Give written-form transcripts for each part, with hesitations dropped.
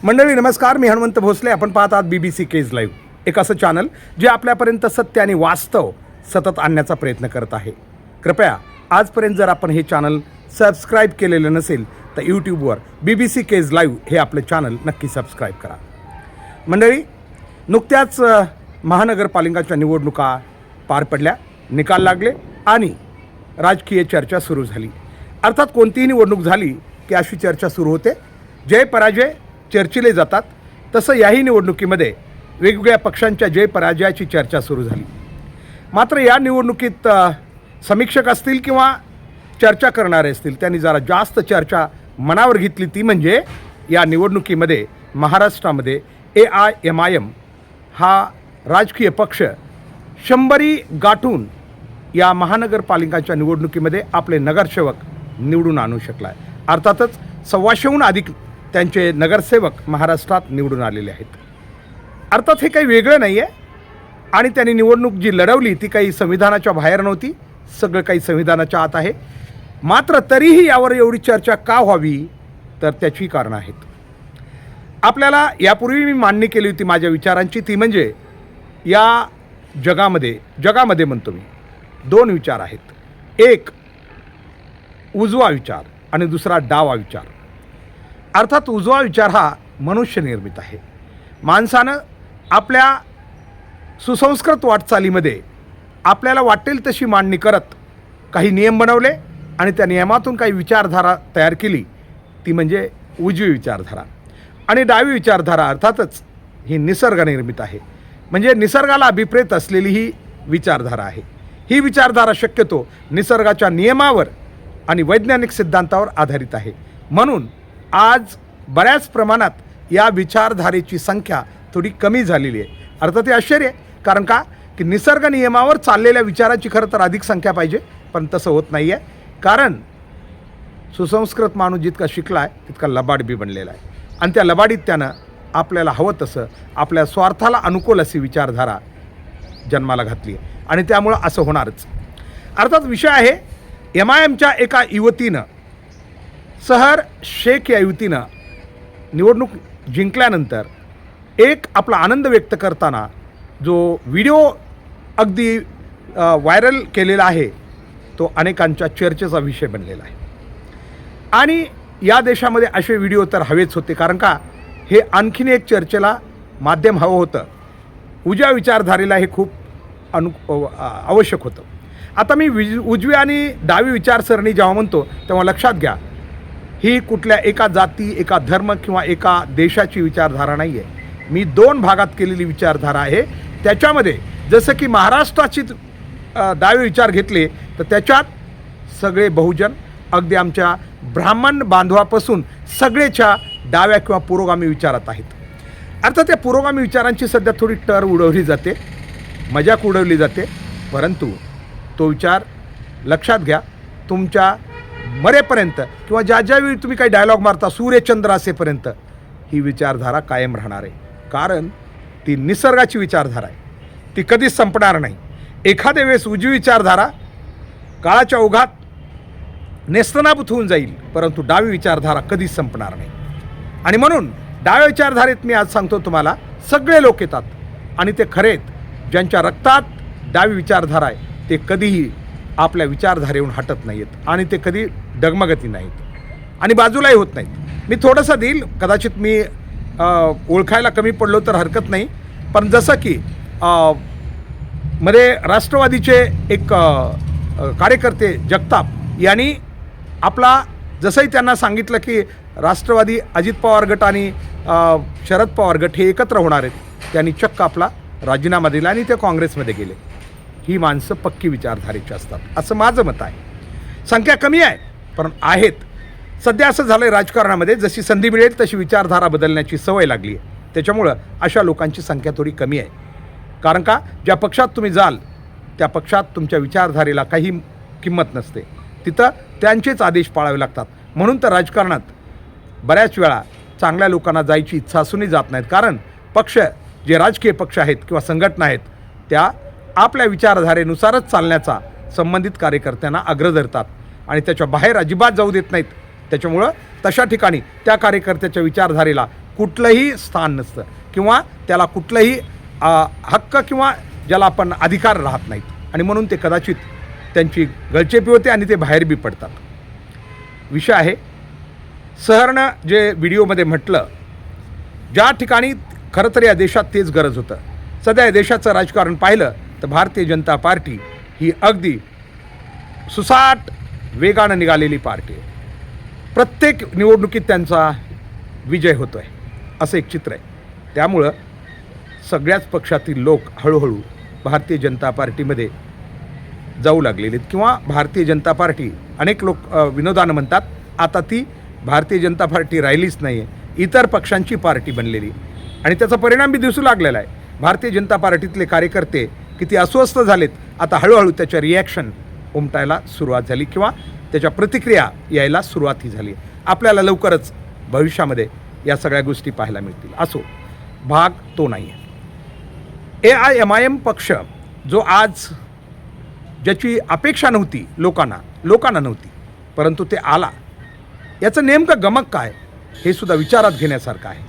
मंडळी नमस्कार, मी हनुमंत भोसले. आपण पाहत आहात BBC केज लाईव्ह, एक असं चॅनल जे आपल्यापर्यंत सत्य आणि वास्तव सतत आणण्याचा प्रयत्न करत आहे. कृपया आजपर्यंत जर आपण हे चॅनल सबस्क्राईब केलेलं नसेल तर यूट्यूबवर BBC केज लाईव्ह हे आपलं चॅनल नक्की सबस्क्राईब करा. मंडळी, नुकत्याच महानगरपालिकाच्या निवडणुका पार पडल्या, निकाल लागले आणि राजकीय चर्चा सुरू झाली. अर्थात कोणतीही निवडणूक झाली की अशी चर्चा सुरू होते, जय पराजय चर्चिले जातात. तसं याही निवडणुकीमध्ये वेगवेगळ्या पक्षांच्या जय पराजयाची चर्चा सुरू झाली. मात्र या निवडणुकीत समीक्षक असतील किंवा चर्चा करणारे असतील त्यांनी जरा जास्त चर्चा मनावर घेतली. ती म्हणजे या निवडणुकीमध्ये महाराष्ट्रामध्ये AIMIM हा राजकीय पक्ष 100 गाठून या महानगरपालिकाच्या निवडणुकीमध्ये आपले नगरसेवक निवडून आणू शकला आहे. अर्थातच 125हून अधिक त्यांचे नगरसेवक महाराष्ट्रात निवडून आलेले आहेत. अर्थात हे काही वेगळं नाही आहे आणि त्यांनी निवडणूक जी लढवली ती काही संविधानाच्या बाहेर नव्हती, सगळं काही संविधानाच्या आत आहे. मात्र तरीही यावर एवढी चर्चा का व्हावी, तर त्याची कारणं आहेत. आपल्याला यापूर्वी मी मांडणी केली होती माझ्या विचारांची, ती म्हणजे या जगामध्ये म्हणतो मी 2 विचार आहेत. एक उजवा विचार आणि दुसरा डावा विचार. अर्थात उजवा विचार हा मनुष्यनिर्मित आहे. माणसानं आपल्या सुसंस्कृत वाटचालीमध्ये आपल्याला वाटेल तशी मांडणी करत काही नियम बनवले आणि त्या नियमातून काही विचारधारा तयार केली, ती म्हणजे उजवी विचारधारा. आणि डावी विचारधारा अर्थातच ही निसर्गनिर्मित आहे, म्हणजे निसर्गाला अभिप्रेत असलेली ही विचारधारा आहे. ही विचारधारा शक्यतो निसर्गाच्या नियमावर आणि वैज्ञानिक सिद्धांतावर आधारित आहे. म्हणून आज बऱ्याच प्रमाणात या विचारधारेची संख्या थोडी कमी झालेली आहे. अर्थात हे आश्चर्य आहे, कारण का की निसर्ग नियमावर चाललेल्या विचाराची खरं तर अधिक संख्या पाहिजे, पण तसं होत नाही आहे. कारण सुसंस्कृत माणूस जितका शिकला आहे तितका लबाड बी बनलेला आहे आणि त्या लबाडीत त्यानं आपल्याला हवं तसं आपल्या स्वार्थाला अनुकूल अशी विचारधारा जन्माला घातली आहे आणि त्यामुळं असं होणारच. अर्थात विषय आहे MIMच्या एका युवतीनं, सहर शेख या युवतीनं निवडणूक जिंकल्यानंतर एक आपला आनंद व्यक्त करताना जो व्हिडिओ अगदी व्हायरल केलेला आहे तो अनेकांच्या चर्चेचा विषय बनलेला आहे. आणि या देशामध्ये असे व्हिडिओ तर हवेच होते, कारण का हे आणखीन एक चर्चेला माध्यम हवं होतं. उजव्या विचारधारेला हे खूप आवश्यक होतं. आता मी उजवी आणि डावी विचारसरणी जेव्हा म्हणतो तेव्हा लक्षात घ्या, ही कुठल्या एका जाती, एका धर्म किंवा एका देशाची विचारधारा नाही आहे. मी 2 भागात केलेली विचारधारा आहे. त्याच्यामध्ये जसं की महाराष्ट्राची डावे विचार घेतले तर त्याच्यात सगळे बहुजन, अगदी आमच्या ब्राह्मण बांधवापासून सगळेच्या डाव्या किंवा पुरोगामी विचारात आहेत. अर्थात त्या पुरोगामी विचारांची सध्या थोडी टर उडवली जाते, मजाक उडवली जाते, परंतु तो विचार लक्षात घ्या, तुमच्या मरेपर्यंत किंवा ज्यावेळी तुम्ही काही डायलॉग मारता सूर्यचंद्र असेपर्यंत ही विचारधारा कायम राहणार आहे. कारण ती निसर्गाची विचारधारा आहे, ती कधीच संपणार नाही. एखाद्या वेळेस उजवी विचारधारा काळाच्या ओघात नेस्तनाबूत होऊन जाईल, परंतु डावी विचारधारा कधीच संपणार नाही. आणि म्हणून डाव्या विचारधारेत मी आज सांगतो तुम्हाला, सगळे लोक येतात आणि ते खरेत ज्यांच्या रक्तात डावी विचारधारा आहे ते कधीही आपल्या विचारधारेहून हटत नाही आहेत आणि ते कधी डगमगती नाहीत आणि बाजूलाही होत नाहीत. मी थोडंसं देईल, कदाचित मी ओळखायला कमी पडलो तर हरकत नाही, पण जसं की मध्ये राष्ट्रवादीचे एक कार्यकर्ते जगताप यांनी आपला, जसंही त्यांना सांगितलं की राष्ट्रवादी अजित पवार गट आणि शरद पवार गट हे एकत्र होणार आहेत, त्यांनी चक्क आपला राजीनामा दिला आणि ते काँग्रेसमध्ये गेले. ही माणसं पक्की विचारधारेची असतात असं माझं मत आहे. संख्या कमी आहे पण आहेत. सध्या असं झालं आहे राजकारणामध्ये, जशी संधी मिळेल तशी विचारधारा बदलण्याची सवय लागली आहे. त्याच्यामुळं अशा लोकांची संख्या थोडी कमी आहे. कारण का ज्या पक्षात तुम्ही जाल त्या पक्षात तुमच्या विचारधारेला काही किंमत नसते, तिथं त्यांचेच आदेश पाळावे लागतात. म्हणून तर राजकारणात बऱ्याच वेळा चांगल्या लोकांना जायची इच्छा असूनही जात नाहीत, कारण पक्ष, जे राजकीय पक्ष आहेत किंवा संघटना आहेत त्या आपल्या विचारधारेनुसारच चालण्याचा संबंधित कार्यकर्त्यांना आग्रह धरतात आणि त्याच्या बाहेर अजिबात जाऊ देत नाहीत. त्याच्यामुळं तशा ठिकाणी त्या कार्यकर्त्याच्या विचारधारेला कुठलंही स्थान नसतं किंवा त्याला कुठलंही हक्क किंवा ज्याला आपण अधिकार राहत नाहीत आणि म्हणून ते कदाचित त्यांची गळचेपी होते आणि ते बाहेर बी पडतात. विषय आहे सहरनं जे व्हिडिओमध्ये म्हटलं, ज्या ठिकाणी खरं तर या देशात तेच गरज होतं. सध्या या देशाचं राजकारण पाहिलं तर भारतीय जनता पार्टी ही अगदी सुसाट वेगानं निघालेली पार्टी आहे. प्रत्येक निवडणुकीत त्यांचा विजय होतो आहे असं एक चित्र आहे. त्यामुळं सगळ्याच पक्षातील लोक हळूहळू भारतीय जनता पार्टीमध्ये जाऊ लागलेले आहेत किंवा भारतीय जनता पार्टी, अनेक लोक विनोदानं म्हणतात आता ती भारतीय जनता पार्टी राहिलीच नाही आहे, इतर पक्षांची पार्टी बनलेली आणि त्याचा परिणाम बी दिसू लागलेला आहे. भारतीय जनता पार्टीतले कार्यकर्ते किती अस्वस्थ झालेत, आता हळूहळू त्याच्या रिॲक्शन उमटायला सुरुवात झाली किंवा त्याच्या प्रतिक्रिया यायला सुरुवातही झाली. आपल्याला लवकरच भविष्यामध्ये या सगळ्या गोष्टी पाहायला मिळतील. असो, भाग तो नाही आहे. AIMIM पक्ष जो आज ज्याची अपेक्षा नव्हती लोकांना नव्हती, परंतु ते आला, याचं नेमकं गमक काय हे सुद्धा विचारात घेण्यासारखं आहे.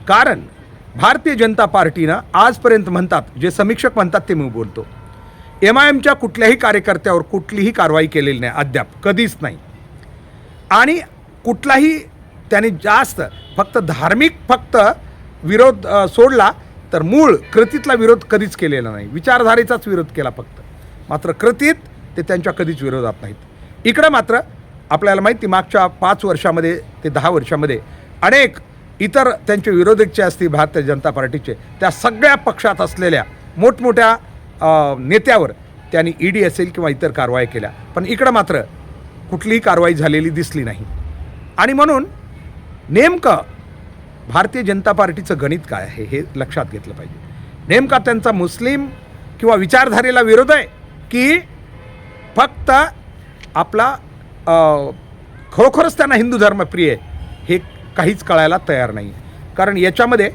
कारण भारतीय जनता पार्टीनं आजपर्यंत म्हणतात, जे समीक्षक म्हणतात ते मी बोलतो, MIMच्या कुठल्याही कार्यकर्त्यावर कुठलीही कारवाई केलेली नाही अद्याप, कधीच नाही. आणि कुठलाही त्याने जास्त फक्त धार्मिक विरोध सोडला तर मूळ कृतीतला विरोध कधीच केलेला नाही. विचारधारेचाच विरोध केला फक्त, मात्र कृतीत ते त्यांच्या कधीच विरोधात नाहीत. इकडं मात्र आपल्याला माहिती, मागच्या 5 वर्षामध्ये ते 10 वर्षामध्ये अनेक इतर त्यांचे विरोधक जे असतील भारतीय जनता पार्टीचे, त्या सगळ्या पक्षात असलेल्या मोठमोठ्या नेत्यावर त्यांनी ED असेल किंवा इतर कारवाई केल्या, पण इकडं मात्र कुठलीही कारवाई झालेली दिसली नाही. आणि म्हणून नेमकं भारतीय जनता पार्टीचं गणित काय आहे हे लक्षात घेतलं पाहिजे. नेमका त्यांचा मुस्लिम किंवा विचारधारेला विरोध आहे की फक्त आपला खरोखरच त्यांना हिंदू धर्म प्रिय आहे हे काहीच कळायला तयार नाही. कारण याच्यामध्ये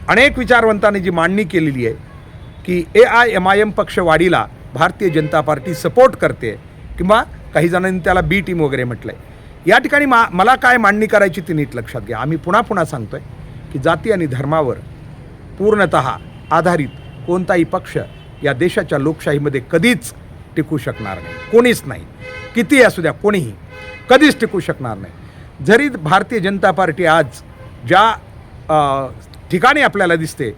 अनेक विचारवंतांनी जी मांडणी केलेली आहे की AIMIM पक्ष वाढीला भारतीय जनता पार्टी सपोर्ट करते किंवा काही जणांनी त्याला B टीम वगैरे म्हटलं आहे. या ठिकाणी मला काय मांडणी करायची ती नीट लक्षात घ्या. आम्ही पुन्हा सांगतो आहे की जाती आणि धर्मावर पूर्णतः आधारित कोणताही पक्ष या देशाच्या लोकशाहीमध्ये कधीच टिकू शकणार नाही. कोणीच नाही, कितीही असू द्या, कोणीही कधीच टिकू शकणार नाही. जरी भारतीय जनता पार्टी आज ज्या ठिकाणी आपल्याला दिसते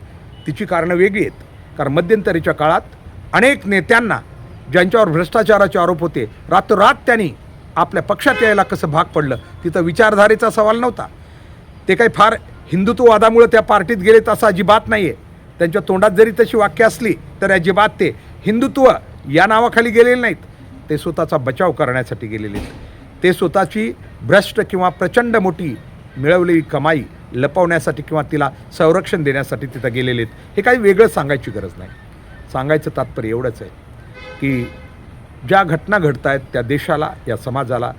तिची कारणं वेगळी आहेत. कारण मध्यंतरीच्या काळात अनेक नेत्यांना ज्यांच्यावर भ्रष्टाचाराचे आरोप होते, रातोरात त्यांनी आपल्या पक्षात यायला कसं भाग पडलं, तिथं विचारधारेचा सवाल नव्हता. ते काही फार हिंदुत्ववादामुळे त्या पार्टीत गेलेत असं अजिबात नाही आहे. त्यांच्या तोंडात जरी तशी वाक्य असली तर अजिबात ते हिंदुत्व या नावाखाली गेलेले नाहीत. ते स्वतःचा बचाव करण्यासाठी गेलेले आहेत. ते स्वतःची भ्रष्ट किंवा प्रचंड मोठी मिळवलेली कमाई लपवण्यासाठी किंवा तिला संरक्षण देण्यासाठी तिथं गेलेले आहेत. हे काही वेगळं सांगायची गरज नाही. सांगायचं तात्पर्य एवढंच आहे की ज्या घटना घडत आहेत त्या देशाला, या समाजाला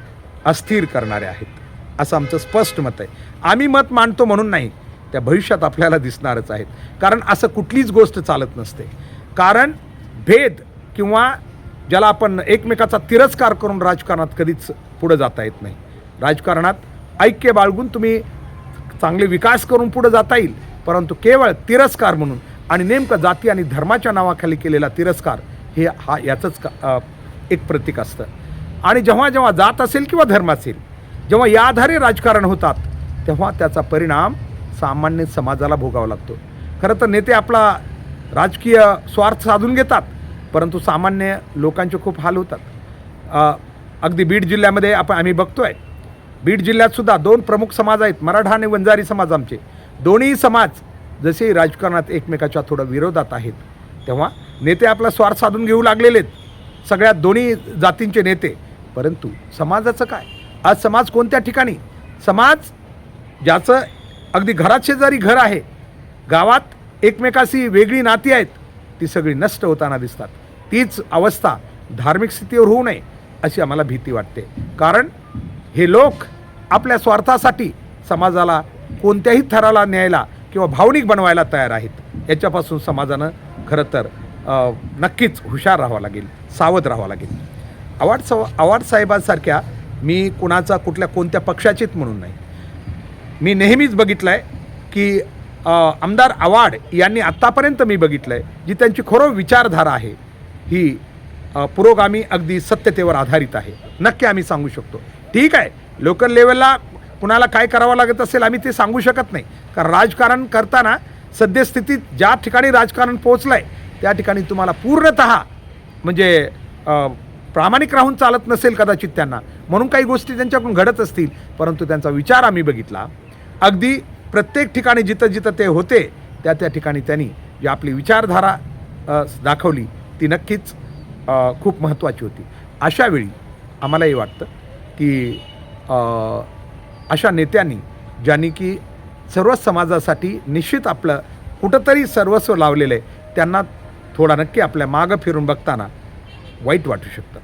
अस्थिर करणाऱ्या आहेत असं आमचं स्पष्ट मत आहे. आम्ही मत मांडतो म्हणून नाही, त्या भविष्यात आपल्याला दिसणारच आहेत. कारण असं कुठलीच गोष्ट चालत नसते. कारण भेद किंवा ज्याला आपण एकमेकाचा तिरस्कार करून राजकारणात कधीच पुढं जाता येत नाही. राजकारणात ऐक्य बाळगून तुम्ही चांगले विकास करून पुढं जाता येईल, परंतु केवळ तिरस्कार म्हणून आणि नेमकं जाती आणि धर्माच्या नावाखाली केलेला तिरस्कार हे याचंच एक प्रतीक असतं. आणि जेव्हा जेव्हा जात असेल किंवा धर्म असेल, जेव्हा या आधारे राजकारण होतात तेव्हा त्याचा परिणाम सामान्य समाजाला भोगावा लागतो. खरं तर नेते आपला राजकीय स्वार्थ साधून घेतात, परंतु सामान्य लोकांचे खूप हाल होतात. अगदी बीड जिल्ह्यामध्ये आम्ही बघतो आहे, बीड जिल्ह्यातसुद्धा 2 प्रमुख समाज आहेत, मराठा आणि वंजारी समाज. आमचे दोन्ही समाज जसे राजकारणात एकमेकाच्या थोडं विरोधात आहेत, तेव्हा नेते आपला स्वार्थ साधून घेऊ लागलेले आहेत, सगळ्या दोन्ही जातींचे नेते. परंतु समाजाचं काय? आज समाज कोणत्या ठिकाणी, समाज ज्याचं अगदी घरात शेजारी घर आहे, गावात एकमेकाशी वेगळी नाती आहेत, ती सगळी नष्ट होताना दिसतात. तीच अवस्था धार्मिक स्थितीवर होऊ नये अशी आम्हाला भीती वाटते. कारण हे लोक आपल्या स्वार्थासाठी समाजाला कोणत्याही थराला न्यायला किंवा भावनिक बनवायला तयार आहेत. याच्यापासून समाजानं खरं तर नक्कीच हुशार राहावं लागेल, सावध राहावं लागेल. आव्हाड साहेबांसारख्या मी कोणाचा कोणत्या पक्षाचीच म्हणून नाही, मी नेहमीच बघितलं आहे की आमदार आव्हाड यांनी आत्तापर्यंत मी बघितलं आहे जी त्यांची खरं विचारधारा आहे ही पुरोगामी अगदी सत्यतेवर आधारित आहे. नक्की आम्ही सांगू शकतो. ठीक आहे, लोकल लेवलला कुणाला काय करावं लागत असेल आम्ही ते सांगू शकत नाही, कारण राजकारण करताना सद्यस्थितीत ज्या ठिकाणी राजकारण पोहोचलं आहे त्या ठिकाणी तुम्हाला पूर्णतः म्हणजे प्रामाणिक राहून चालत नसेल कदाचित त्यांना, म्हणून काही गोष्टी त्यांच्याकडून घडत असतील, परंतु त्यांचा विचार आम्ही बघितला. अगदी प्रत्येक ठिकाणी जिथं जिथं ते होते त्या त्या ठिकाणी त्यांनी जी आपली विचारधारा दाखवली ती नक्कीच खूप महत्त्वाची होती. अशावेळी आम्हालाही वाटतं की अशा नेत्यांनी ज्यांनी की सर्व समाजासाठी निश्चित आपलं कुठंतरी सर्वस्व लावलेलं आहे त्यांना थोडा नक्की आपल्या मागं फिरून बघताना वाईट वाटू शकतं.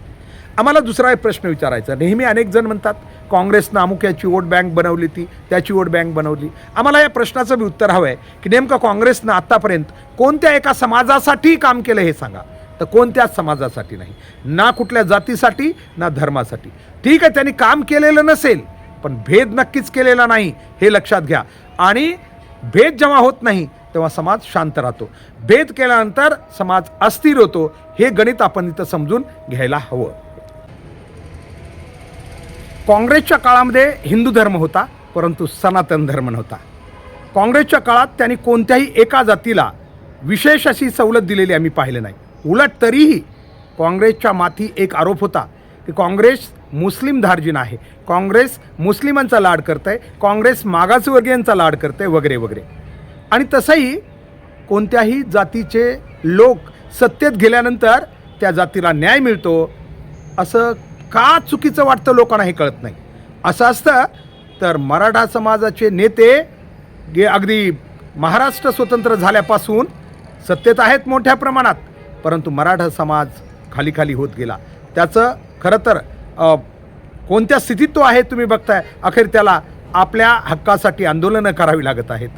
आम्हाला दुसरा एक प्रश्न विचारायचा. नेहमी अनेक जण म्हणतात काँग्रेसनं अमुक याची वोट बँक बनवली, ती त्याची वोट बँक बनवली. आम्हाला या प्रश्नाचं बी उत्तर हवं आहे की नेमकं काँग्रेसनं आत्तापर्यंत कोणत्या एका समाजासाठी काम केलं हे सांगा. तर कोणत्याच समाजासाठी नाही, ना कुठल्या जातीसाठी ना धर्मासाठी. ठीक आहे, त्यांनी काम केलेलं नसेल पण भेद नक्कीच केलेला नाही हे लक्षात घ्या. आणि भेद जेव्हा होत नाही तेव्हा समाज शांत राहतो. भेद केल्यानंतर समाज अस्थिर होतो. हे गणित आपण इथं समजून घ्यायला हवं. काँग्रेसच्या काळामध्ये हिंदू धर्म होता परंतु सनातन धर्म नव्हता. काँग्रेसच्या काळात त्यांनी कोणत्याही एका जातीला विशेष अशी सवलत दिलेली आम्ही पाहिलं नाही. उलट तरीही काँग्रेसच्या माथी एक आरोप होता की काँग्रेस मुस्लिम धार्जिन आहे, काँग्रेस मुस्लिमांचा लाड करत आहे, काँग्रेस मागासवर्गीयांचा लाड करत आहे वगैरे वगैरे. आणि तसंही कोणत्याही जातीचे लोक सत्तेत गेल्यानंतर त्या जातीला न्याय मिळतो असं का चुकीचं वाटतं लोकांना हे कळत नाही. असं असतं तर मराठा समाजाचे नेते अगदी महाराष्ट्र स्वतंत्र झाल्यापासून सत्तेत आहेत मोठ्या प्रमाणात, परंतु मराठा समाज खाली खाली होत गेला. त्याचं खरं तर कोणत्या स्थितीत तो आहे तुम्ही बघताय. अखेर त्याला आपल्या हक्कासाठी आंदोलनं करावी लागत आहेत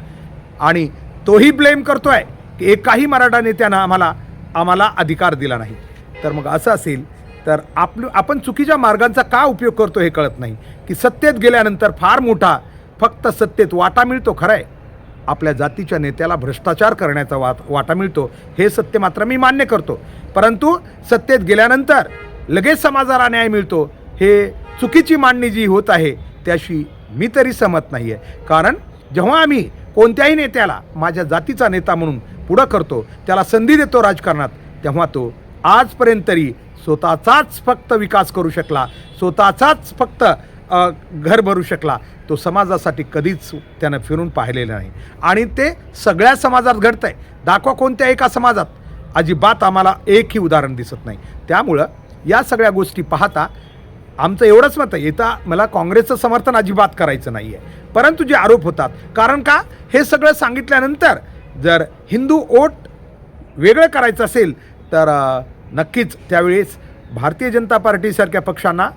आणि तोही ब्लेम करतो आहे की एकाही मराठा नेत्यानं आम्हाला अधिकार दिला नाही. तर मग असं असेल तर आपण चुकीच्या मार्गांचा का उपयोग करतो हे कळत नाही. की सत्तेत गेल्यानंतर फार मोठा फक्त सत्तेत वाटा मिळतो, खरं आहे आपल्या जातीच्या नेत्याला भ्रष्टाचार करण्याचा वाटा मिळतो हे सत्य मात्र मी मान्य करतो, परंतु सत्तेत गेल्यानंतर लगेच समाजाला न्याय मिळतो हे चुकीची मांडणी जी होत आहे त्याशी मी तरी सहमत नाही आहे. कारण जेव्हा आम्ही कोणत्याही नेत्याला माझ्या जातीचा नेता म्हणून पुढं करतो, त्याला संधी देतो राजकारणात, तेव्हा तो आजपर्यंत तरी स्वतःचाच फक्त विकास करू शकला, स्वतःचाच फक्त घर भरू शकला. तो समाजासाठी कधीच त्यानं फिरून पाहिलेलं नाही आणि ते सगळ्या समाजात घडतं आहे. दाखवा कोणत्या एका समाजात. अजिबात आम्हाला एकही उदाहरण दिसत नाही. त्यामुळं या सगळ्या गोष्टी पाहता आमचं एवढंच मत आहे, येता मला काँग्रेसचं समर्थन अजिबात करायचं नाही आहे, परंतु जे आरोप होतात, कारण का हे सगळं सांगितल्यानंतर जर हिंदू वोट वेगळं करायचं असेल तर नक्कीच त्यावेळेस भारतीय जनता पार्टीसारख्या पक्षांना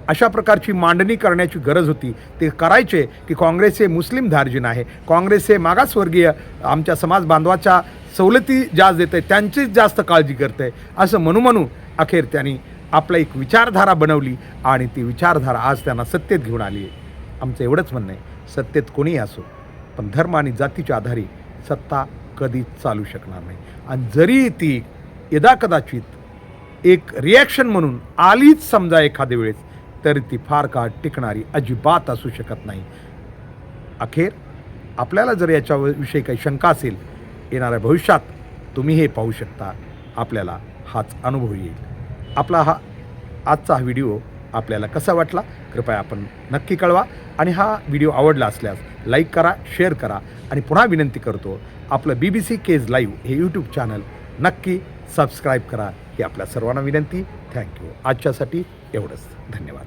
अशा प्रकारची मांडणी करण्याची गरज होती. ते करायचे की काँग्रेस हे मुस्लिम धार्जिन आहे, काँग्रेस हे मागासवर्गीय आमच्या समाज बांधवाच्या सवलती जास्त देत आहे, त्यांचीच जास्त काळजी करते आहे असं म्हणू अखेर त्यांनी आपला एक विचारधारा बनवली आणि ती विचारधारा आज त्यांना सत्तेत घेऊन आली आहे. आमचं एवढंच म्हणणं आहे, सत्तेत कोणीही असो पण धर्म आणि जातीच्या आधारे सत्ता कधीच चालू शकणार नाही. आणि जरी ती यदाकदाचित एक रिॲक्शन म्हणून आलीच समजा एखाद्या वेळेस, तरी ती फार काळ टिकणारी अजिबात असू शकत नाही. अखेर आपल्याला जर याच्याविषयी काही शंका असेल, येणाऱ्या भविष्यात तुम्ही हे पाहू शकता, आपल्याला हाच अनुभव येईल. आपला आजचा हा व्हिडिओ आपल्याला कसा वाटला कृपया आपण नक्की कळवा आणि हा व्हिडिओ आवडला असल्यास लाईक करा, शेअर करा आणि पुन्हा विनंती करतो आपलं BBC केज लाईव्ह हे यूट्यूब चॅनल नक्की सबस्क्राईब करा ही आपल्या सर्वांना विनंती. थँक्यू. आजच्यासाठी एवढंच. धन्यवाद.